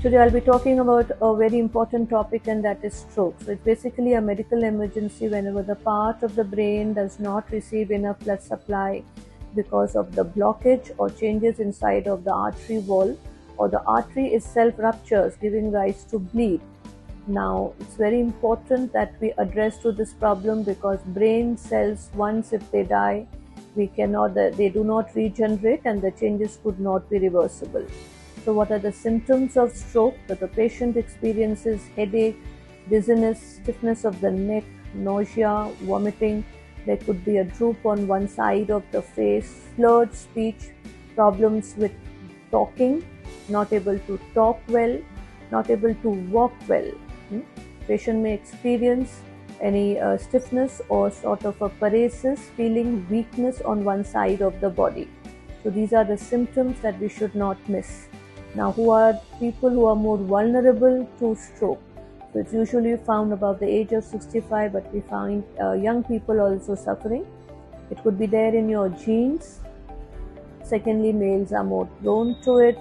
Today I'll be talking about a very important topic, and that is stroke. So it's basically a medical emergency whenever the part of the brain does not receive enough blood supply because of the blockage or changes inside of the artery wall, or the artery itself ruptures, giving rise to bleed. Now, it's very important that we address to this problem, because brain cells, once if they die, they do not regenerate, and the changes could not be reversible. So what are the symptoms of stroke? That the patient experiences headache, dizziness, stiffness of the neck, nausea, vomiting. There could be a droop on one side of the face, slurred speech, problems with talking, not able to talk well, not able to walk well. Patient may experience any stiffness or sort of a paresis, feeling weakness on one side of the body. So these are the symptoms that we should not miss. Now, who are people who are more vulnerable to stroke? So it's usually found above the age of 65, but we find young people also suffering. It could be there in your genes. Secondly, males are more prone to it.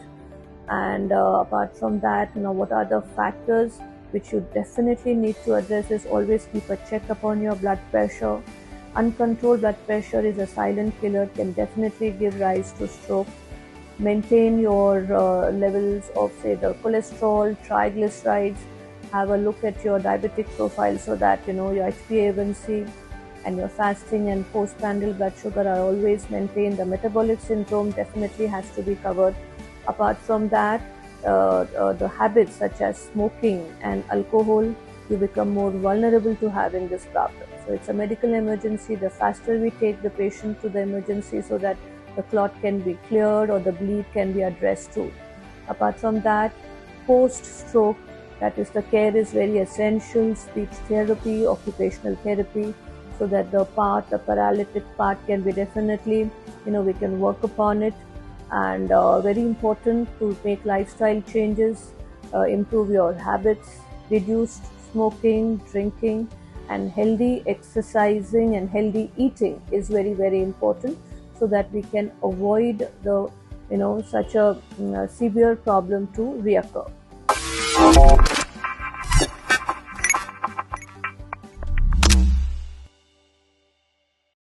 And apart from that, what are the factors which you definitely need to address is always keep a check upon your blood pressure. Uncontrolled blood pressure is a silent killer, can definitely give rise to stroke. Maintain your levels of, say, the cholesterol, triglycerides. Have a look at your diabetic profile, so that your HbA1c and your fasting and postprandial blood sugar are always maintained. The metabolic syndrome definitely has to be covered. Apart from that, the habits such as smoking and alcohol, you become more vulnerable to having this problem. So it's a medical emergency. The faster we take the patient to the emergency, so that the clot can be cleared or the bleed can be addressed too. Apart from that, post-stroke, that is, the care is very essential. Speech therapy, occupational therapy, so that the paralytic part can be definitely, we can work upon it. And very important to make lifestyle changes, improve your habits, reduce smoking, drinking, and healthy exercising and healthy eating is very, very important, so that we can avoid the such a severe problem to reoccur.